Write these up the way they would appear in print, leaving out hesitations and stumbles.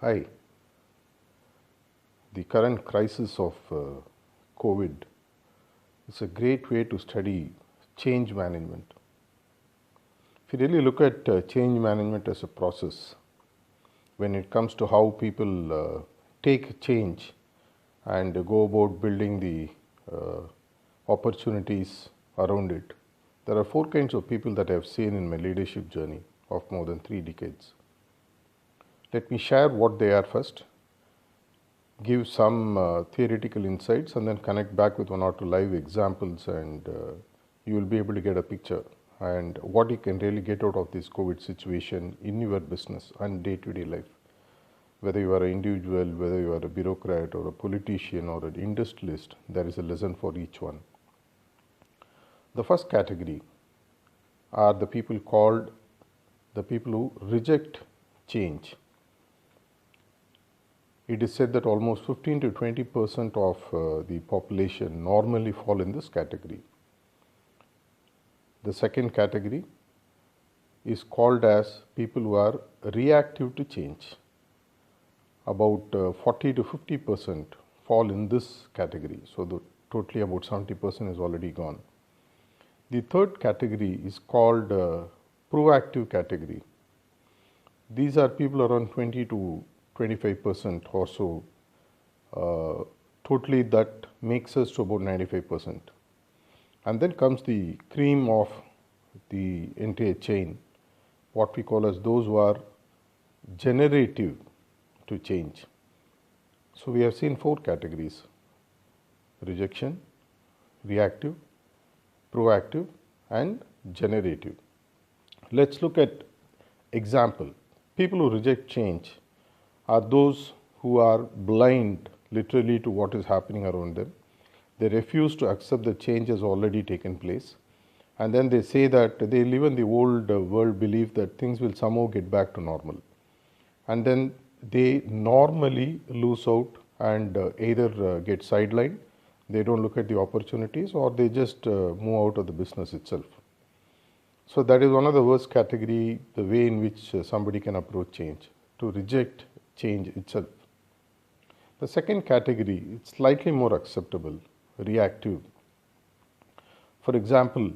Hi. The current crisis of COVID is a great way to study change management. If you really look at change management as a process, when it comes to how people take change and go about building the opportunities around it, there are four kinds of people that I have seen in my leadership journey of more than 3 decades. Let me share what they are first, give some theoretical insights, and then connect back with one or two live examples, and you will be able to get a picture and what you can really get out of this COVID situation in your business and day-to-day life. Whether you are an individual, whether you are a bureaucrat or a politician or an industrialist, there is a lesson for each one. The first category are the people called the people who reject change. It is said that almost 15 to 20% of the population normally fall in this category. The second category is called as people who are reactive to change. About 40 to 50% fall in this category. So totally about 70% is already gone. The third category is called proactive category. These are people around 20 to 25% or so. Totally that makes us to about 95%. And then comes the cream of the entire chain, what we call as those who are generative to change. So we have seen four categories: rejection, reactive, proactive, and generative. Let's look at example. People who reject change are those who are blind literally to what is happening around them. They refuse to accept that change has already taken place, and then they say that they live in the old world belief that things will somehow get back to normal, and then they normally lose out and either get sidelined, they don't look at the opportunities, or they just move out of the business itself. So that is one of the worst category, the way in which somebody can approach change, to reject change itself. The second category is slightly more acceptable, reactive. For example,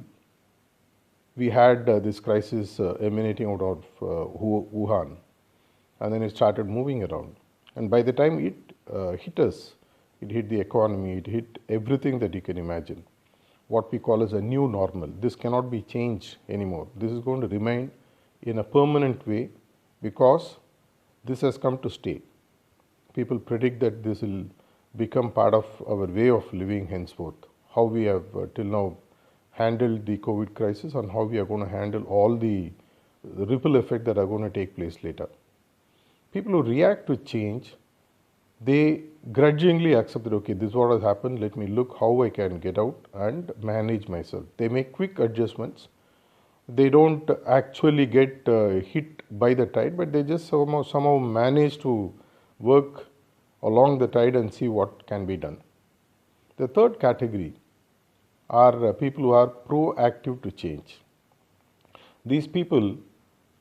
we had this crisis emanating out of Wuhan, and then it started moving around. And by the time it hit us, it hit the economy, it hit everything that you can imagine. What we call as a new normal. This cannot be changed anymore. This is going to remain in a permanent way because this has come to stay. People predict that this will become part of our way of living henceforth. How we have till now handled the COVID crisis and how we are going to handle all the ripple effect that are going to take place later. People who react to change, they grudgingly accept that, okay, this is what has happened, let me look how I can get out and manage myself. They make quick adjustments. They don't actually get hit by the tide, but they just somehow manage to work along the tide and see what can be done. The third category are people who are proactive to change. These people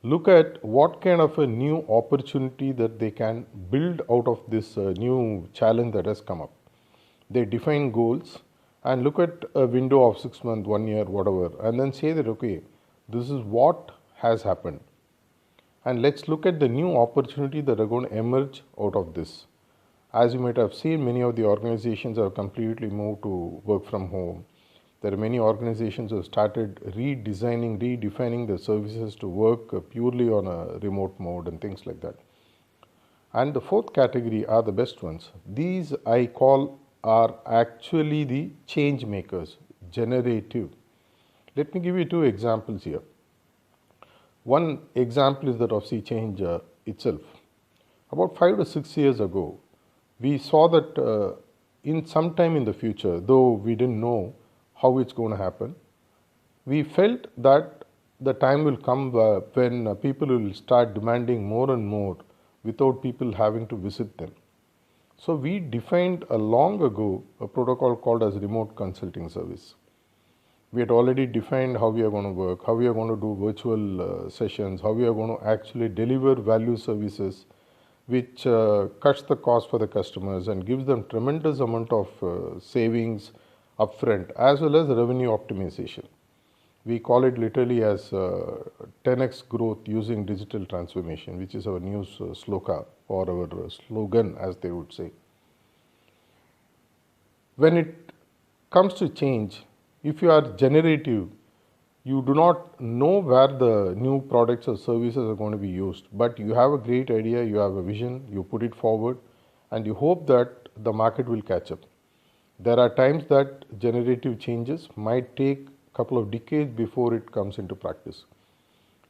look at what kind of a new opportunity that they can build out of this new challenge that has come up. They define goals and look at a window of 6 months, 1 year, whatever, and then say that, okay, this is what has happened. And let's look at the new opportunity that are going to emerge out of this. As you might have seen, many of the organizations have completely moved to work from home. There are many organizations who have started redefining the services to work purely on a remote mode and things like that. And the fourth category are the best ones. These I call are actually the change makers, generative. Let me give you two examples here. One example is that of Sea Change itself. About 5 to 6 years ago, we saw that in some time in the future, though we didn't know how it's going to happen, we felt that the time will come when people will start demanding more and more without people having to visit them. So we defined long ago a protocol called as remote consulting service. We had already defined how we are going to work, how we are going to do virtual sessions, how we are going to actually deliver value services which cuts the cost for the customers and gives them tremendous amount of savings upfront as well as revenue optimization. We call it literally as 10x growth using digital transformation, which is our new sloka or our slogan, as they would say. When it comes to change, if you are generative, you do not know where the new products or services are going to be used, but you have a great idea, you have a vision, you put it forward, and you hope that the market will catch up. There are times that generative changes might take a couple of decades before it comes into practice.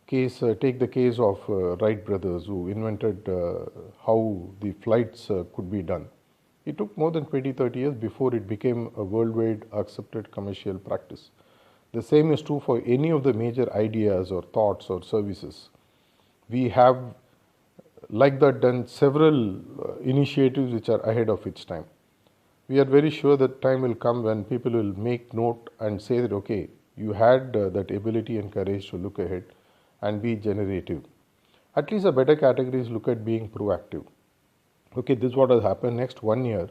Take the case of Wright brothers, who invented how the flights could be done. It took more than 20-30 years before it became a worldwide accepted commercial practice. The same is true for any of the major ideas or thoughts or services. We have, like that, done several initiatives which are ahead of its time. We are very sure that time will come when people will make note and say that, okay, you had that ability and courage to look ahead and be generative. At least a better category is look at being proactive. Okay, this is what has happened. Next 1 year,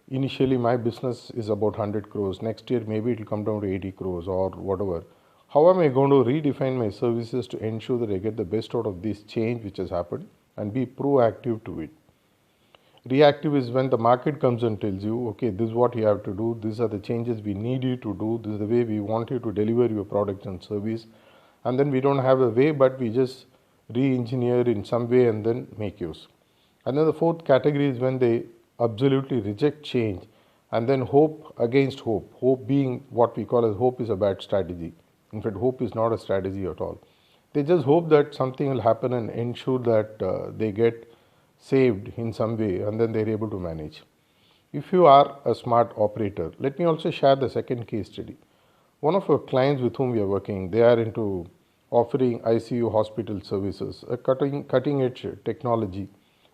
initially my business is about 100 crores. Next year, maybe it will come down to 80 crores or whatever. How am I going to redefine my services to ensure that I get the best out of this change which has happened and be proactive to it? Reactive is when the market comes and tells you, okay, this is what you have to do. These are the changes we need you to do. This is the way we want you to deliver your product and service. And then we don't have a way, but we just re-engineer in some way and then make use. And then the fourth category is when they absolutely reject change and then hope against hope. Hope being what we call as hope is a bad strategy. In fact, hope is not a strategy at all. They just hope that something will happen and ensure that they get saved in some way and then they're able to manage. If you are a smart operator, let me also share the second case study. One of our clients with whom we are working, they are into offering ICU hospital services, a cutting edge technology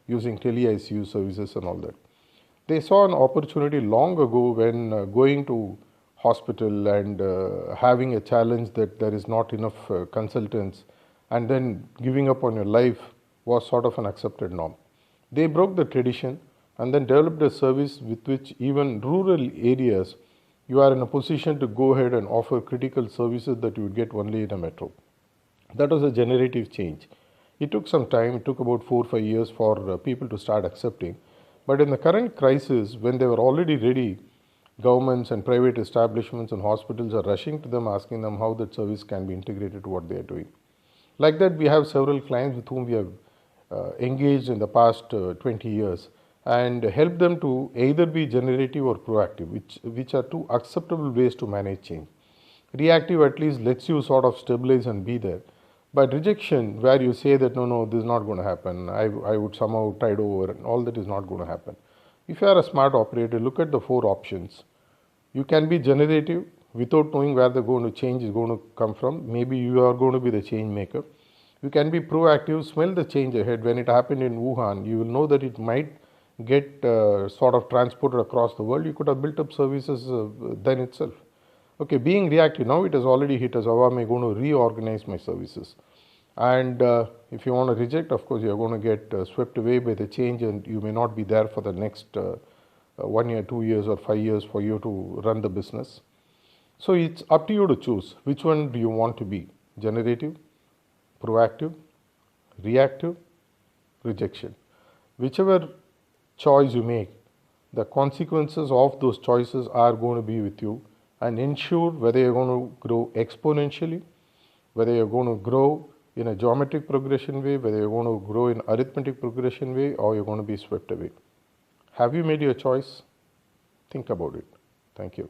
using tele-ICU services and all that. They saw an opportunity long ago when going to hospital and having a challenge that there is not enough consultants and then giving up on your life was sort of an accepted norm. They broke the tradition and then developed a service with which even rural areas you are in a position to go ahead and offer critical services that you would get only in a metro. That was a generative change. It took some time, it took about 4 or 5 years for people to start accepting. But in the current crisis, when they were already ready, governments and private establishments and hospitals are rushing to them, asking them how that service can be integrated to what they are doing. Like that, we have several clients with whom we have engaged in the past 20 years and help them to either be generative or proactive, which are two acceptable ways to manage change. Reactive at least lets you sort of stabilize and be there. But rejection, where you say that no, this is not going to happen, I would somehow tide over, and all that is not going to happen. If you are a smart operator, look at the 4 options. You can be generative without knowing where the change is going to come from. Maybe you are going to be the change maker. You can be proactive, smell the change ahead. When it happened in Wuhan, you will know that it might get sort of transported across the world. You could have built up services then itself. Okay, being reactive, now it has already hit us. How am I going to reorganize my services? And if you want to reject, of course, you are going to get swept away by the change and you may not be there for the next 1 year, 2 years or 5 years for you to run the business. So it's up to you to choose. Which one do you want to be? Generative, proactive, reactive, rejection. Whichever choice you make, the consequences of those choices are going to be with you, and ensure whether you're going to grow exponentially, whether you're going to grow in a geometric progression way, whether you're going to grow in arithmetic progression way, or you're going to be swept away. Have you made your choice? Think about it. Thank you.